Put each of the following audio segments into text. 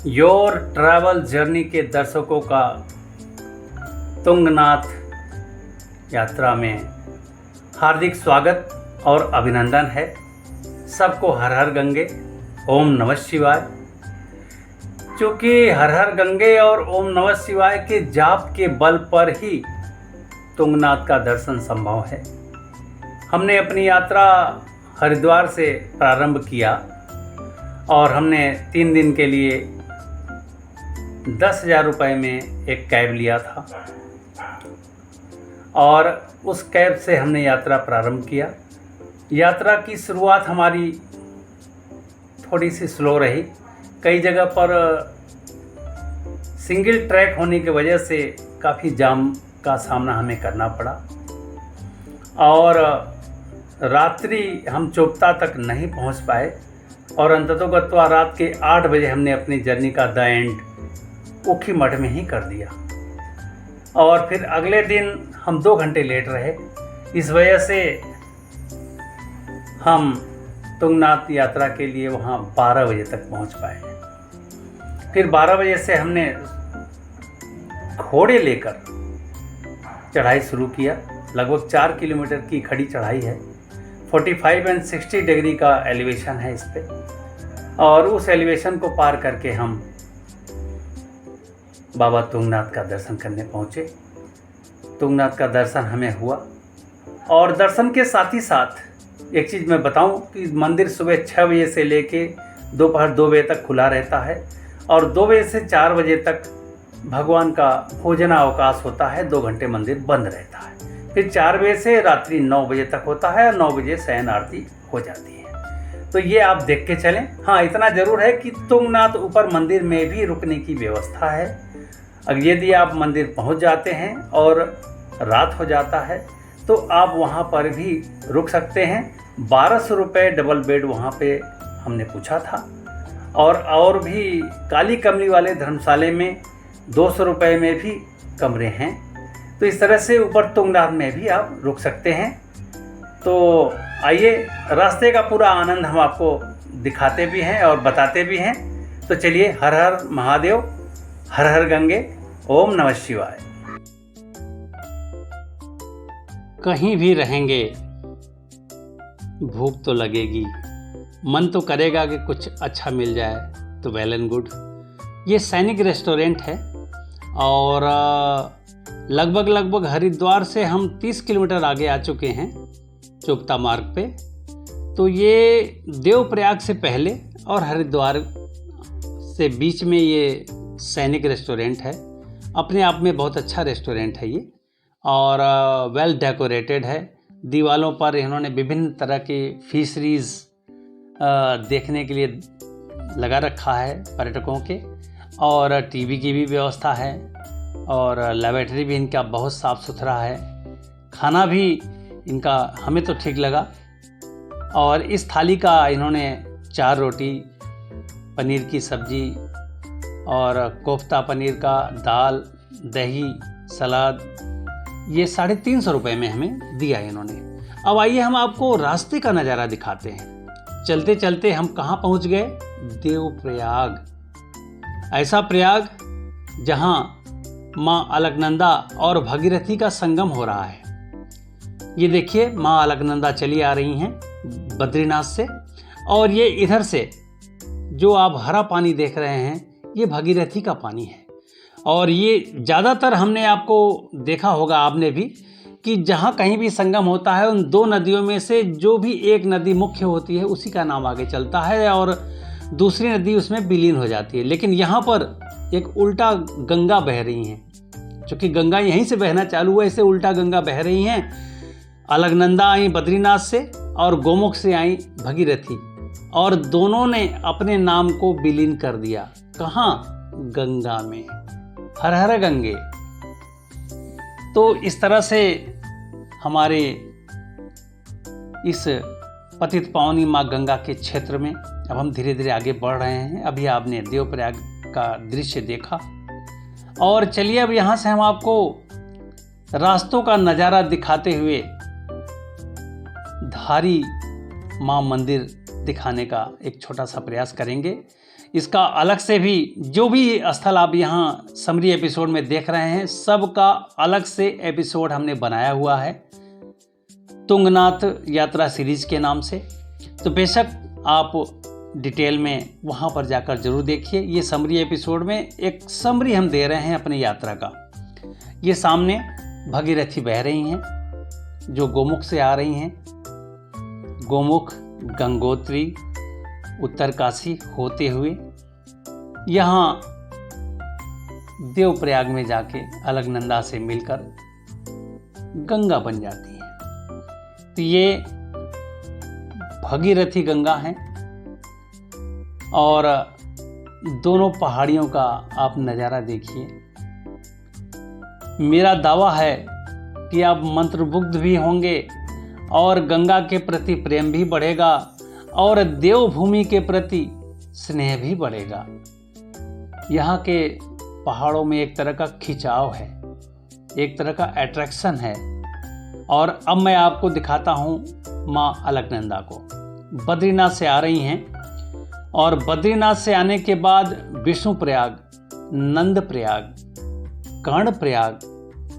Your travel journey के दर्शकों का तुंगनाथ यात्रा में हार्दिक स्वागत और अभिनंदन है। सबको हर हर गंगे, ओम नमः शिवाय। क्योंकि हर हर गंगे और ओम नमः शिवाय के जाप के बल पर ही तुंगनाथ का दर्शन संभव है। हमने अपनी यात्रा हरिद्वार से प्रारंभ किया और हमने 3 दिन के लिए 10,000 रुपये में एक कैब लिया था और उस कैब से हमने यात्रा प्रारंभ किया। यात्रा की शुरुआत हमारी थोड़ी सी स्लो रही। कई जगह पर सिंगल ट्रैक होने की वजह से काफ़ी जाम का सामना हमें करना पड़ा और रात्रि हम चोपता तक नहीं पहुंच पाए और अंततोगत्वा रात के 8 बजे हमने अपनी जर्नी का द एंड ऊखी मठ में ही कर दिया। और फिर अगले दिन हम 2 घंटे लेट रहे। इस वजह से हम तुंगनाथ यात्रा के लिए वहाँ 12 बजे तक पहुँच पाए। फिर 12 बजे से हमने घोड़े लेकर चढ़ाई शुरू किया। लगभग 4 किलोमीटर की खड़ी चढ़ाई है। 45 एंड 60 डिग्री का एलिवेशन है इस पे और उस एलिवेशन को पार करके हम बाबा तुंगनाथ का दर्शन करने पहुँचे। तुंगनाथ का दर्शन हमें हुआ और दर्शन के साथ ही साथ एक चीज़ मैं बताऊं कि मंदिर सुबह 6 बजे से लेके दोपहर 2 बजे तक खुला रहता है और 2 बजे से 4 बजे तक भगवान का भोजनावकाश होता है। 2 घंटे मंदिर बंद रहता है। फिर 4 बजे से रात्रि 9 बजे तक होता है और 9 बजे शयन आरती हो जाती है। तो ये आप देख के चलें। हाँ, इतना ज़रूर है कि तुंगनाथ ऊपर मंदिर में भी रुकने की व्यवस्था है। अगर यदि आप मंदिर पहुंच जाते हैं और रात हो जाता है तो आप वहां पर भी रुक सकते हैं। 1200 रुपये डबल बेड वहां पे हमने पूछा था और भी काली कमली वाले धर्मशाले में 200 रुपये में भी कमरे हैं। तो इस तरह से ऊपर तुंगनाथ में भी आप रुक सकते हैं। तो आइए, रास्ते का पूरा आनंद हम आपको दिखाते भी हैं और बताते भी हैं। तो चलिए, हर हर महादेव, हर हर गंगे, ओम नमः शिवाय। कहीं भी रहेंगे भूख तो लगेगी, मन तो करेगा कि कुछ अच्छा मिल जाए, तो वेल एंड गुड। ये सैनिक रेस्टोरेंट है और लगभग हरिद्वार से हम 30 किलोमीटर आगे आ चुके हैं चोपता मार्ग पे। तो ये देवप्रयाग से पहले और हरिद्वार से बीच में ये सैनिक रेस्टोरेंट है। अपने आप में बहुत अच्छा रेस्टोरेंट है ये और वेल डेकोरेटेड है। दीवालों पर इन्होंने विभिन्न तरह के फिशरीज देखने के लिए लगा रखा है पर्यटकों के और टीवी की भी व्यवस्था है और लेबोरेटरी भी इनका बहुत साफ़ सुथरा है। खाना भी इनका हमें तो ठीक लगा और इस थाली का इन्होंने 4 रोटी, पनीर की सब्जी और कोफ्ता पनीर का, दाल, दही, सलाद, ये 350 रुपये में हमें दिया इन्होंने। अब आइए हम आपको रास्ते का नज़ारा दिखाते हैं। चलते चलते हम कहाँ पहुँच गए? देवप्रयाग। ऐसा प्रयाग जहाँ माँ अलकनंदा और भगीरथी का संगम हो रहा है। ये देखिए, माँ अलकनंदा चली आ रही हैं बद्रीनाथ से और ये इधर से जो आप हरा पानी देख रहे हैं ये भगीरथी का पानी है। और ये ज़्यादातर हमने आपको देखा होगा, आपने भी, कि जहाँ कहीं भी संगम होता है उन 2 नदियों में से जो भी एक नदी मुख्य होती है उसी का नाम आगे चलता है और दूसरी नदी उसमें विलीन हो जाती है। लेकिन यहाँ पर एक उल्टा गंगा बह रही हैं। चूँकि गंगा यहीं से बहना चालू हुआ, इसे उल्टा गंगा बह रही हैं। अलकनंदा आई बद्रीनाथ से और गोमुख से आई भगीरथी और दोनों ने अपने नाम को विलीन कर दिया। कहाँ? गंगा में। हर हर गंगे। तो इस तरह से हमारे इस पतित पावनी माँ गंगा के क्षेत्र में अब हम धीरे धीरे आगे बढ़ रहे हैं। अभी आपने देवप्रयाग का दृश्य देखा और चलिए अब यहाँ से हम आपको रास्तों का नज़ारा दिखाते हुए धारी माँ मंदिर दिखाने का एक छोटा सा प्रयास करेंगे। इसका अलग से भी जो भी स्थल आप यहाँ समरी एपिसोड में देख रहे हैं, सबका अलग से एपिसोड हमने बनाया हुआ है तुंगनाथ यात्रा सीरीज के नाम से। तो बेशक आप डिटेल में वहाँ पर जाकर जरूर देखिए। ये समरी एपिसोड में एक समरी हम दे रहे हैं अपनी यात्रा का। ये सामने भगीरथी बह रही हैं जो गोमुख से आ रही हैं। गोमुख, गंगोत्री, उत्तरकाशी होते हुए यहाँ देवप्रयाग में जाके अलकनंदा से मिलकर गंगा बन जाती है। तो ये भगीरथी गंगा है और दोनों पहाड़ियों का आप नज़ारा देखिए। मेरा दावा है कि आप मंत्रमुग्ध भी होंगे और गंगा के प्रति प्रेम भी बढ़ेगा और देवभूमि के प्रति स्नेह भी बढ़ेगा। यहाँ के पहाड़ों में एक तरह का खिंचाव है, एक तरह का अट्रैक्शन है। और अब मैं आपको दिखाता हूँ माँ अलकनंदा को। बद्रीनाथ से आ रही हैं और बद्रीनाथ से आने के बाद विष्णुप्रयाग, नंदप्रयाग, कर्णप्रयाग,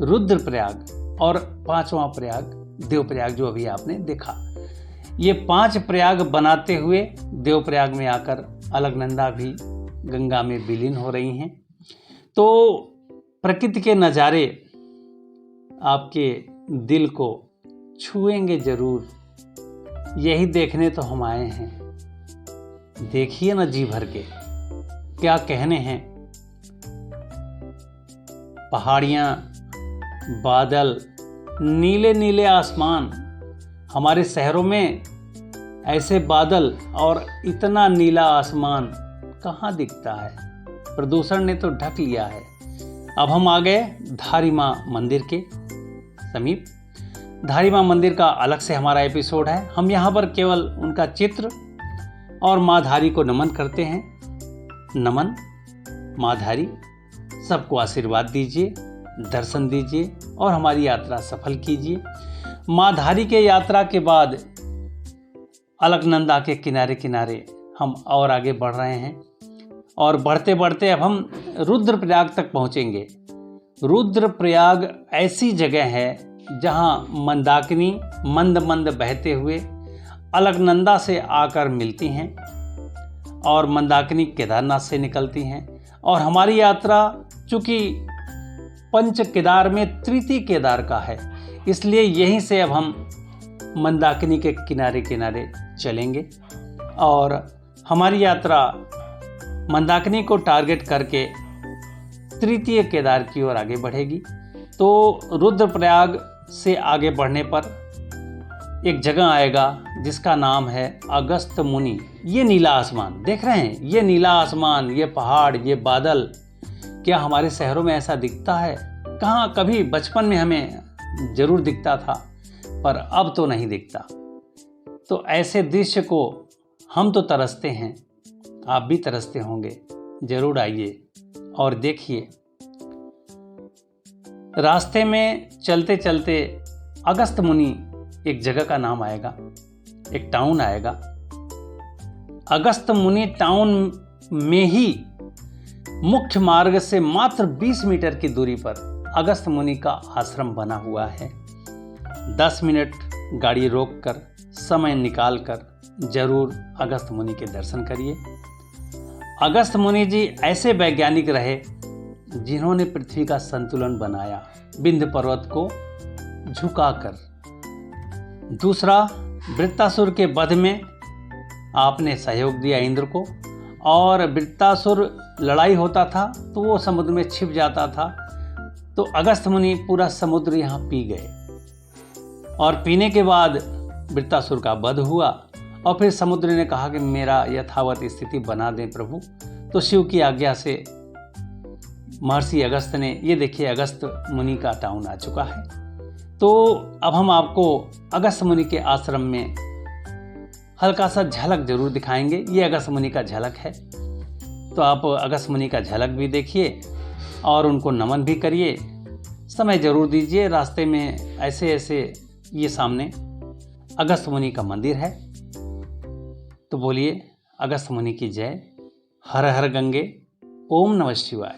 रुद्रप्रयाग और 5वां प्रयाग देवप्रयाग जो अभी आपने देखा। ये 5 प्रयाग बनाते हुए देवप्रयाग में आकर अलकनंदा भी गंगा में विलीन हो रही हैं। तो प्रकृति के नज़ारे आपके दिल को छुएंगे जरूर। यही देखने तो हम आए हैं। देखिए ना जी भर के, क्या कहने हैं। पहाड़ियाँ, बादल, नीले नीले आसमान। हमारे शहरों में ऐसे बादल और इतना नीला आसमान कहाँ दिखता है। प्रदूषण ने तो ढक लिया है। अब हम आ गए धारी माँ मंदिर के समीप। धारी माँ मंदिर का अलग से हमारा एपिसोड है। हम यहाँ पर केवल उनका चित्र और माँ धारी को नमन करते हैं। नमन माँ धारी, सबको आशीर्वाद दीजिए, दर्शन दीजिए और हमारी यात्रा सफल कीजिए। माँ धारी के यात्रा के बाद अलकनंदा के किनारे किनारे हम और आगे बढ़ रहे हैं और बढ़ते बढ़ते अब हम रुद्रप्रयाग तक पहुँचेंगे। रुद्रप्रयाग ऐसी जगह है जहाँ मंदाकिनी मंद मंद बहते हुए अलकनंदा से आकर मिलती हैं और मंदाकिनी केदारनाथ से निकलती हैं। और हमारी यात्रा चूँकि पंच केदार में तृतीय केदार का है, इसलिए यहीं से अब हम मंदाकिनी के किनारे किनारे चलेंगे और हमारी यात्रा मंदाकिनी को टारगेट करके तृतीय केदार की ओर आगे बढ़ेगी। तो रुद्रप्रयाग से आगे बढ़ने पर एक जगह आएगा जिसका नाम है अगस्त मुनि। ये नीला आसमान देख रहे हैं, ये नीला आसमान, ये पहाड़, ये बादल, क्या हमारे शहरों में ऐसा दिखता है? कहाँ, कभी बचपन में हमें जरूर दिखता था पर अब तो नहीं दिखता। तो ऐसे दृश्य को हम तो तरसते हैं, आप भी तरसते होंगे। जरूर आइए और देखिए। रास्ते में चलते चलते अगस्त मुनि एक जगह का नाम आएगा, एक टाउन आएगा। अगस्त मुनि टाउन में ही मुख्य मार्ग से मात्र 20 मीटर की दूरी पर अगस्त मुनि का आश्रम बना हुआ है। 10 मिनट गाड़ी रोककर, समय निकालकर जरूर अगस्त मुनि के दर्शन करिए। अगस्त मुनि जी ऐसे वैज्ञानिक रहे जिन्होंने पृथ्वी का संतुलन बनाया विंध्य पर्वत को झुकाकर। दूसरा, वृत्तासुर के वध में आपने सहयोग दिया इंद्र को, और वृत्तासुर लड़ाई होता था तो वो समुद्र में छिप जाता था, तो अगस्त मुनि पूरा समुद्र यहाँ पी गए और पीने के बाद वृत्तासुर का वध हुआ और फिर समुद्र ने कहा कि मेरा यथावत स्थिति बना दें प्रभु। तो शिव की आज्ञा से महर्षि अगस्त ने, ये देखिए अगस्त मुनि का टाउन आ चुका है। तो अब हम आपको अगस्त मुनि के आश्रम में हल्का सा झलक जरूर दिखाएंगे। ये अगस्त मुनि का झलक है, तो आप अगस्त मुनि का झलक भी देखिए और उनको नमन भी करिए, समय ज़रूर दीजिए। रास्ते में ऐसे ऐसे ये सामने अगस्त मुनि का मंदिर है, तो बोलिए अगस्त मुनि की जय। हर हर गंगे, ओम नमः शिवाय।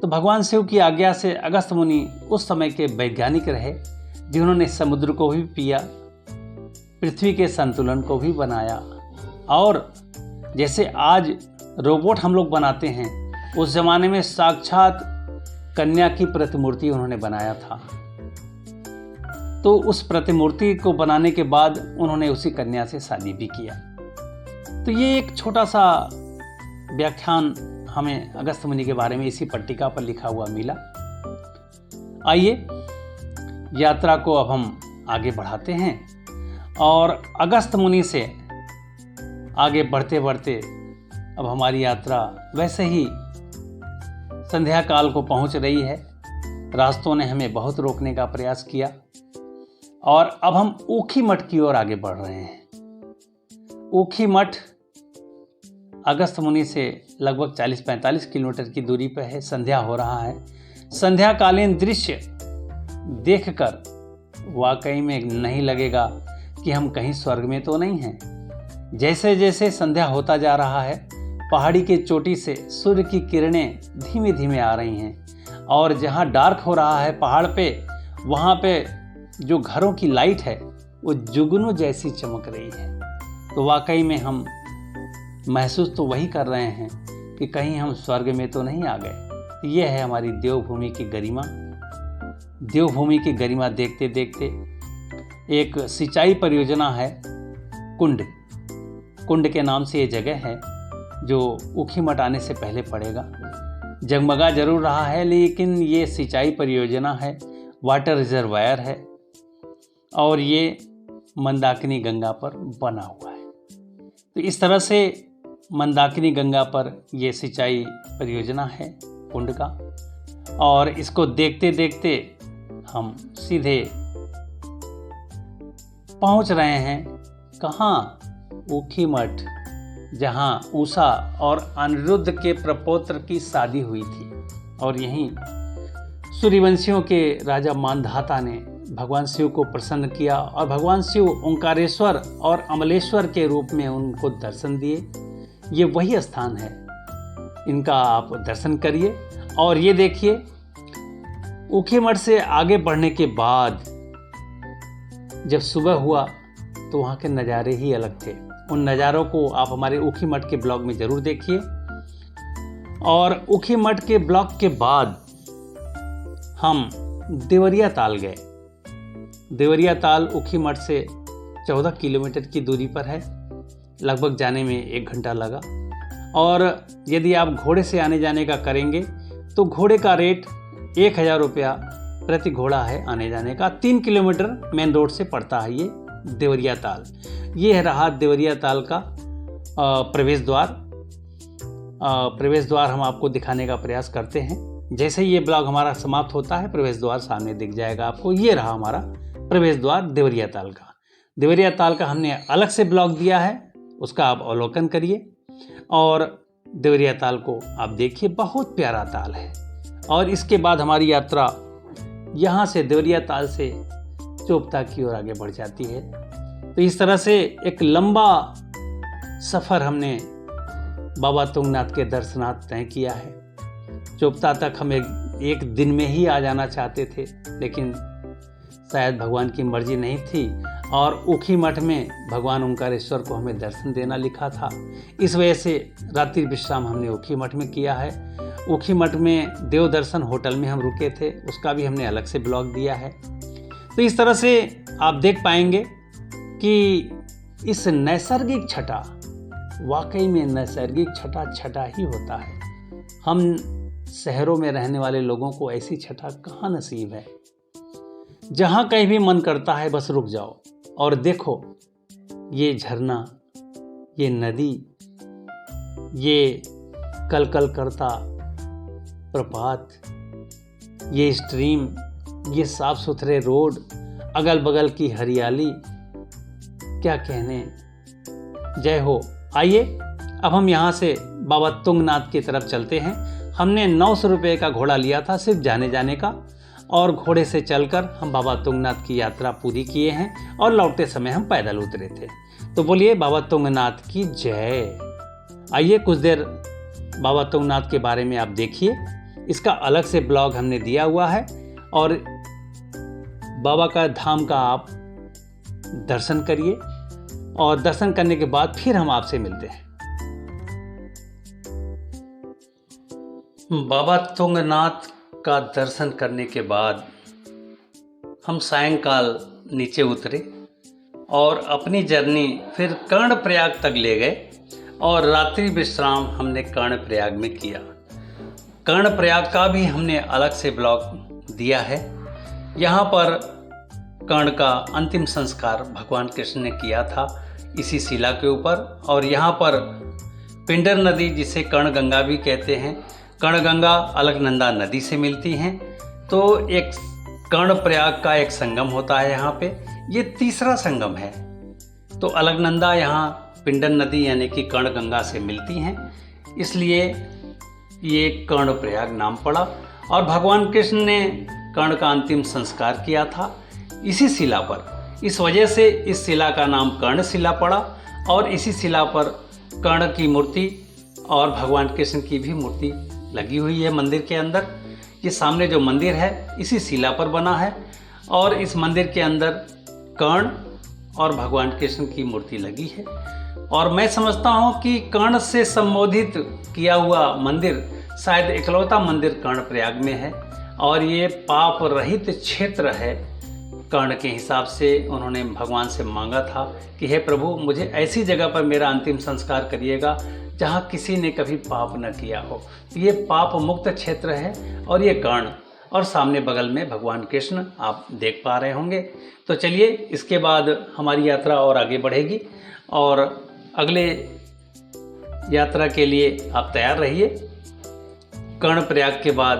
तो भगवान शिव की आज्ञा से अगस्त मुनि उस समय के वैज्ञानिक रहे जिन्होंने समुद्र को भी पिया, पृथ्वी के संतुलन को भी बनाया, और जैसे आज रोबोट हम लोग बनाते हैं, उस जमाने में साक्षात कन्या की प्रतिमूर्ति उन्होंने बनाया था। तो उस प्रतिमूर्ति को बनाने के बाद उन्होंने उसी कन्या से शादी भी किया। तो ये एक छोटा सा व्याख्यान हमें अगस्त मुनि के बारे में इसी पट्टिका पर लिखा हुआ मिला। आइए यात्रा को अब हम आगे बढ़ाते हैं और अगस्त मुनि से आगे बढ़ते बढ़ते अब हमारी यात्रा वैसे ही संध्या काल को पहुंच रही है। रास्तों ने हमें बहुत रोकने का प्रयास किया और अब हम ऊखी मठ की ओर आगे बढ़ रहे हैं। ऊखी मठ अगस्त मुनि से लगभग 40-45 किलोमीटर की दूरी पर है। संध्या हो रहा है। संध्याकालीन दृश्य देखकर वाकई में नहीं लगेगा कि हम कहीं स्वर्ग में तो नहीं हैं। जैसे जैसे संध्या होता जा रहा है, पहाड़ी के चोटी से सूर्य की किरणें धीमे धीमे आ रही हैं और जहाँ डार्क हो रहा है पहाड़ पे, वहाँ पे जो घरों की लाइट है वो जुगनू जैसी चमक रही है। तो वाकई में हम महसूस तो वही कर रहे हैं कि कहीं हम स्वर्ग में तो नहीं आ गए। ये है हमारी देवभूमि की गरिमा। देवभूमि की गरिमा देखते देखते एक सिंचाई परियोजना है, कुंड के नाम से ये जगह है, जो ऊखी मठ आने से पहले पड़ेगा। जगमगा जरूर रहा है, लेकिन ये सिंचाई परियोजना है, वाटर रिजर्वायर है और ये मंदाकिनी गंगा पर बना हुआ है। तो इस तरह से मंदाकिनी गंगा पर ये सिंचाई परियोजना है कुंड का, और इसको देखते देखते हम सीधे पहुंच रहे हैं कहाँ? ऊखी मठ, जहाँ उषा और अनिरुद्ध के प्रपौत्र की शादी हुई थी। और यहीं सूर्यवंशियों के राजा मानधाता ने भगवान शिव को प्रसन्न किया और भगवान शिव ओंकारेश्वर और अमलेश्वर के रूप में उनको दर्शन दिए। ये वही स्थान है, इनका आप दर्शन करिए। और ये देखिए, ऊखी मठ से आगे बढ़ने के बाद जब सुबह हुआ तो वहाँ के नज़ारे ही अलग थे। उन नज़ारों को आप हमारे ऊखी मठ के ब्लॉग में ज़रूर देखिए। और ऊखी मठ के ब्लॉग के बाद हम देवरिया ताल गए। देवरिया ताल ऊखी मठ से 14 किलोमीटर की दूरी पर है। लगभग जाने में 1 घंटा लगा। और यदि आप घोड़े से आने जाने का करेंगे तो घोड़े का रेट 1000 रुपया प्रति घोड़ा है आने जाने का। 3 किलोमीटर मेन रोड से पड़ता है ये देवरिया ताल। ये है रहा देवरिया ताल का प्रवेश द्वार। प्रवेश द्वार हम आपको दिखाने का प्रयास करते हैं। जैसे ही ये ब्लॉग हमारा समाप्त होता है, प्रवेश द्वार सामने दिख जाएगा आपको। ये रहा हमारा प्रवेश द्वार देवरिया ताल का। देवरिया ताल का हमने अलग से ब्लॉग दिया है, उसका आप अवलोकन करिए और देवरिया ताल को आप देखिए। बहुत प्यारा ताल है। और इसके बाद हमारी यात्रा यहाँ से देवरिया ताल से चोपता की ओर आगे बढ़ जाती है। तो इस तरह से एक लंबा सफ़र हमने बाबा तुंगनाथ के दर्शनार्थ तय किया है। चोपता तक हम एक दिन में ही आ जाना चाहते थे, लेकिन शायद भगवान की मर्जी नहीं थी और ऊखी मठ में भगवान ओंकारेश्वर को हमें दर्शन देना लिखा था। इस वजह से रात्रि विश्राम हमने ऊखी मठ में किया है। ऊखी मठ में देव दर्शन होटल में हम रुके थे, उसका भी हमने अलग से ब्लॉग दिया है। तो इस तरह से आप देख पाएंगे कि इस नैसर्गिक छटा, वाकई में नैसर्गिक छटा ही होता है। हम शहरों में रहने वाले लोगों को ऐसी छटा कहाँ नसीब है। जहाँ कहीं भी मन करता है बस रुक जाओ और देखो ये झरना, ये नदी, ये कलकल करता प्रपात, ये स्ट्रीम, ये साफ सुथरे रोड, अगल बगल की हरियाली, क्या कहने। जय हो। आइए अब हम यहाँ से बाबा तुंगनाथ की तरफ चलते हैं। हमने 900 रुपये का घोड़ा लिया था सिर्फ जाने जाने का, और घोड़े से चलकर हम बाबा तुंगनाथ की यात्रा पूरी किए हैं और लौटते समय हम पैदल उतरे थे। तो बोलिए बाबा तुंगनाथ की जय। आइए कुछ देर बाबा तुंगनाथ के बारे में आप देखिए, इसका अलग से ब्लॉग हमने दिया हुआ है, और बाबा का धाम का आप दर्शन करिए, और दर्शन करने के बाद फिर हम आपसे मिलते हैं। बाबा तुंगनाथ का दर्शन करने के बाद हम सायंकाल नीचे उतरे और अपनी जर्नी फिर कर्णप्रयाग तक ले गए, और रात्रि विश्राम हमने कर्णप्रयाग में किया। कर्णप्रयाग का भी हमने अलग से ब्लॉग दिया है। यहाँ पर कर्ण का अंतिम संस्कार भगवान कृष्ण ने किया था इसी शिला के ऊपर, और यहाँ पर पिंडर नदी, जिसे कर्णगंगा भी कहते हैं, कर्णगंगा अलकनंदा नदी से मिलती हैं। तो एक कर्णप्रयाग का एक संगम होता है यहाँ पे, ये तीसरा संगम है। तो अलकनंदा यहाँ पिंडर नदी यानी कि कर्णगंगा से मिलती हैं, इसलिए ये कर्णप्रयाग नाम पड़ा। और भगवान कृष्ण ने कर्ण का अंतिम संस्कार किया था इसी शिला पर, इस वजह से इस शिला का नाम कर्णशिला पड़ा। और इसी शिला पर कर्ण की मूर्ति और भगवान कृष्ण की भी मूर्ति लगी हुई है मंदिर के अंदर। ये सामने जो मंदिर है इसी शिला पर बना है, और इस मंदिर के अंदर कर्ण और भगवान कृष्ण की मूर्ति लगी है। और मैं समझता हूँ कि कर्ण से संबोधित किया हुआ मंदिर शायद इकलौता मंदिर कर्णप्रयाग में है, और ये पाप रहित क्षेत्र है। कर्ण के हिसाब से उन्होंने भगवान से मांगा था कि हे प्रभु, मुझे ऐसी जगह पर मेरा अंतिम संस्कार करिएगा जहाँ किसी ने कभी पाप न किया हो। तो ये पाप मुक्त क्षेत्र है, और ये कर्ण, और सामने बगल में भगवान कृष्ण आप देख पा रहे होंगे। तो चलिए इसके बाद हमारी यात्रा और आगे बढ़ेगी, और अगले यात्रा के लिए आप तैयार रहिए। कर्णप्रयाग के बाद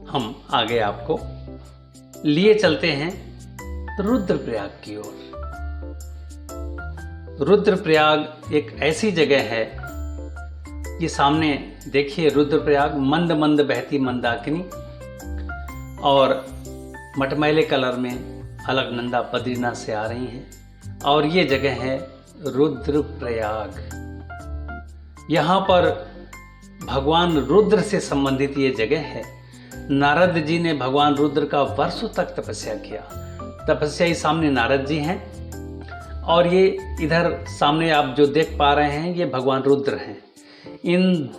हम आगे आपको लिए चलते हैं रुद्रप्रयाग की ओर। रुद्रप्रयाग एक ऐसी जगह है, ये सामने देखिए रुद्रप्रयाग, मंद मंद बहती मंदाकिनी, और मटमैले कलर में अलकनंदा बद्रीनाथ से आ रही हैं, और ये जगह है रुद्रप्रयाग। यहाँ पर भगवान रुद्र से संबंधित ये जगह है। नारद जी ने भगवान रुद्र का वर्षों तक तपस्या किया। तपस्या सामने नारद जी हैं, और ये इधर सामने आप जो देख पा रहे हैं ये भगवान रुद्र हैं। इन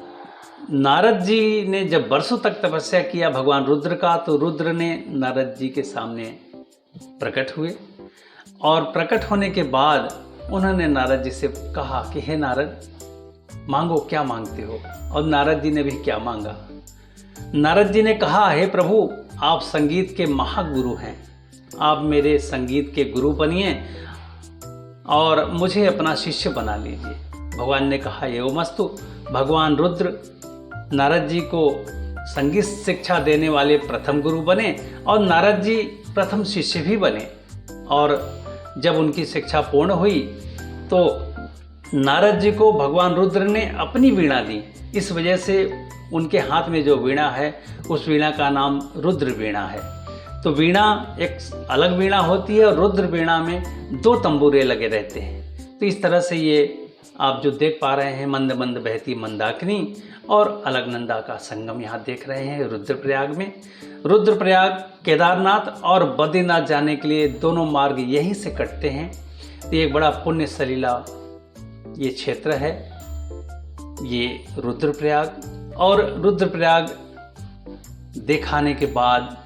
नारद जी ने जब वर्षों तक तपस्या किया भगवान रुद्र का, तो रुद्र ने नारद जी के सामने प्रकट हुए, और प्रकट होने के बाद उन्होंने नारद जी से कहा कि हे नारद, मांगो, क्या मांगते हो। और नारद जी ने भी क्या मांगा। नारद जी ने कहा, हे प्रभु, आप संगीत के महागुरु हैं, आप मेरे संगीत के गुरु बनिए और मुझे अपना शिष्य बना लीजिए। भगवान ने कहा, एवमस्तु। भगवान रुद्र नारद जी को संगीत शिक्षा देने वाले प्रथम गुरु बने, और नारद जी प्रथम शिष्य भी बने। और जब उनकी शिक्षा पूर्ण हुई तो नारद जी को भगवान रुद्र ने अपनी वीणा दी। इस वजह से उनके हाथ में जो वीणा है उस वीणा का नाम रुद्र वीणा है। तो वीणा एक अलग वीणा होती है, और रुद्र वीणा में 2 तंबूरे लगे रहते हैं। तो इस तरह से ये आप जो देख पा रहे हैं मंद मंद बहती मंदाकिनी और अलकनंदा का संगम यहाँ देख रहे हैं रुद्रप्रयाग में। रुद्रप्रयाग केदारनाथ और बद्रीनाथ जाने के लिए दोनों मार्ग यहीं से कटते हैं। तो एक बड़ा पुण्य सलीला ये क्षेत्र है, ये रुद्रप्रयाग। और रुद्रप्रयाग दिखाने के बाद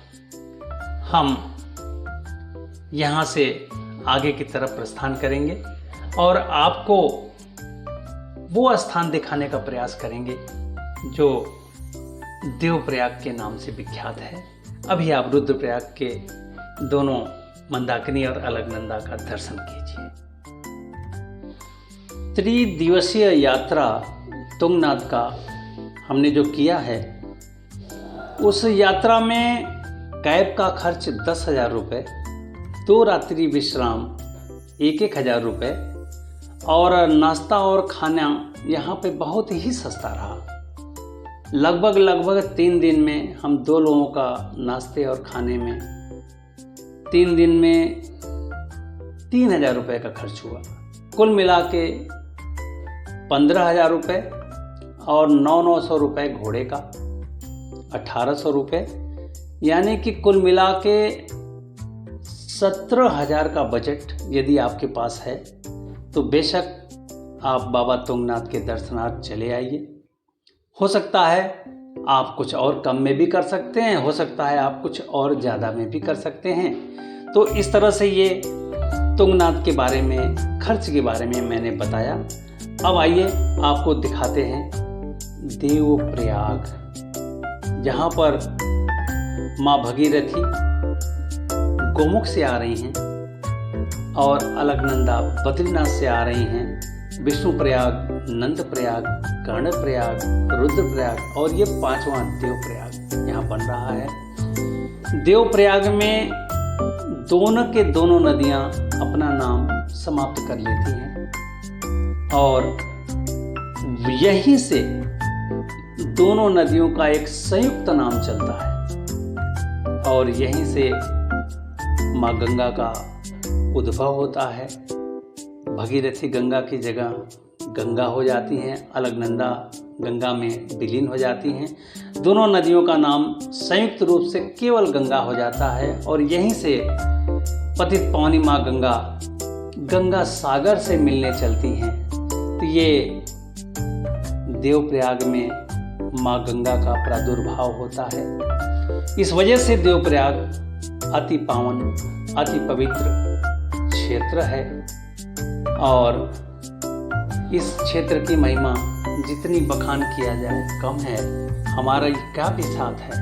हम यहाँ से आगे की तरफ प्रस्थान करेंगे और आपको वो स्थान दिखाने का प्रयास करेंगे जो देवप्रयाग के नाम से विख्यात है। अभी आप रुद्रप्रयाग के दोनों मंदाकिनी और अलकनंदा का दर्शन कीजिए। त्रिदिवसीय यात्रा तुंगनाथ का हमने जो किया है, उस यात्रा में कैब का खर्च 10,000 रुपये, 2 रात्रि विश्राम 1,000 रुपये, और नाश्ता और खाना यहाँ पे बहुत ही सस्ता रहा। लगभग 3 दिन में हम 2 लोगों का नाश्ते और खाने में 3 दिन में 3,000 रुपये का खर्च हुआ। कुल मिला के 15,000 रुपये और 900 रुपये घोड़े का, 1,800 रुपये, यानी कि कुल मिला के 17,000 का बजट यदि आपके पास है तो बेशक आप बाबा तुंगनाथ के दर्शनार्थ चले आइए। हो सकता है आप कुछ और कम में भी कर सकते हैं, हो सकता है आप कुछ और ज़्यादा में भी कर सकते हैं। तो इस तरह से ये तुंगनाथ के बारे में, खर्च के बारे में मैंने बताया। अब आइए आपको दिखाते हैं देवप्रयाग, जहाँ पर माँ भगीरथी गोमुख से आ रही हैं और अलकनंदा बद्रीनाथ से आ रही हैं, विष्णुप्रयाग, नंदप्रयाग, कर्णप्रयाग, रुद्रप्रयाग और ये 5वां देवप्रयाग यहाँ बन रहा है। देवप्रयाग में दोनों के दोनों नदियाँ अपना नाम समाप्त कर लेती हैं और यहीं से दोनों नदियों का एक संयुक्त नाम चलता है और यहीं से माँ गंगा का उद्भव होता है। भगीरथी गंगा की जगह गंगा हो जाती हैं, अलकनंदा गंगा में विलीन हो जाती हैं। दोनों नदियों का नाम संयुक्त रूप से केवल गंगा हो जाता है और यहीं से पतित पावनी माँ गंगा गंगा सागर से मिलने चलती हैं। तो ये देवप्रयाग में माँ गंगा का प्रादुर्भाव होता है। इस वजह से देवप्रयाग अति पावन, अति पवित्र क्षेत्र है और इस क्षेत्र की महिमा जितनी बखान किया जाए कम है। हमारा क्या भी साथ है,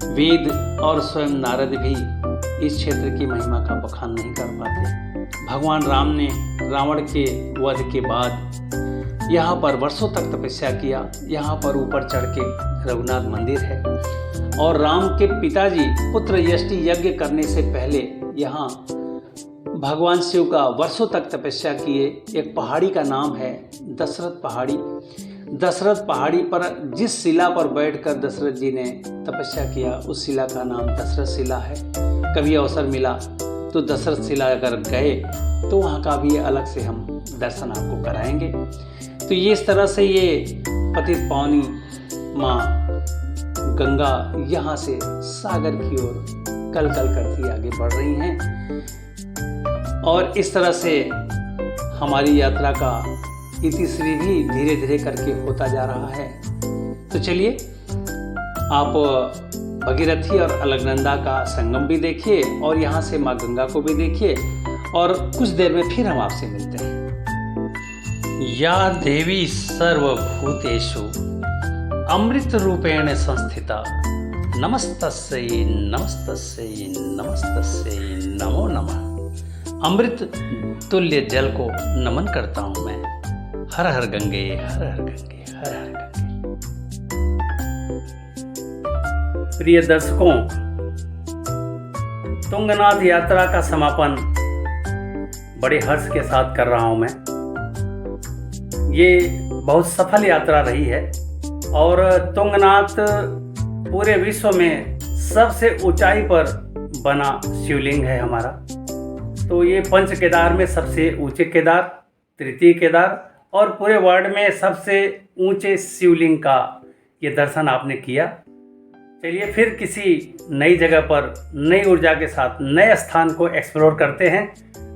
वेद और स्वयं नारद भी इस क्षेत्र की महिमा का बखान नहीं कर पाते। भगवान राम ने रावण के वध के बाद यहाँ पर वर्षों तक तपस्या किया। यहाँ पर ऊपर चढ़ के रघुनाथ मंदिर है और राम के पिताजी पुत्र यष्टि यज्ञ करने से पहले यहाँ भगवान शिव का वर्षों तक तपस्या किए। एक पहाड़ी का नाम है दशरथ पहाड़ी। दशरथ पहाड़ी पर जिस शिला पर बैठकर दशरथ जी ने तपस्या किया उस शिला का नाम दशरथ शिला है। कभी अवसर मिला तो दशरथ शिला अगर गए तो वहाँ का भी अलग से हम दर्शन आपको कराएंगे। तो ये इस तरह से ये पतित पावनी माँ गंगा यहाँ से सागर की ओर कल कल करती आगे बढ़ रही हैं और इस तरह से हमारी यात्रा का इतिश्री भी धीरे धीरे करके होता जा रहा है। तो चलिए आप भगीरथी और अलकनंदा का संगम भी देखिए और यहाँ से माँ गंगा को भी देखिए और कुछ देर में फिर हम आपसे मिलते हैं। या देवी सर्वभूतेषु अमृत रूपेण संस्थिता नमस्तस्यै नमस्तस्यै नमस्तस्यै नमो नमः। अमृत तुल्य जल को नमन करता हूँ मैं। हर हर गंगे, हर हर गंगे, हर हर गंगे। प्रिय दर्शकों, तुंगनाथ यात्रा का समापन बड़े हर्ष के साथ कर रहा हूँ मैं। ये बहुत सफल यात्रा रही है और तुंगनाथ पूरे विश्व में सबसे ऊंचाई पर बना शिवलिंग है हमारा। तो ये पंच केदार में सबसे ऊंचे केदार, तृतीय केदार और पूरे वर्ल्ड में सबसे ऊंचे शिवलिंग का ये दर्शन आपने किया। चलिए फिर किसी नई जगह पर नई ऊर्जा के साथ नए स्थान को एक्सप्लोर करते हैं।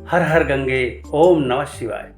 हर हर गंगे, ओम नमः शिवाय।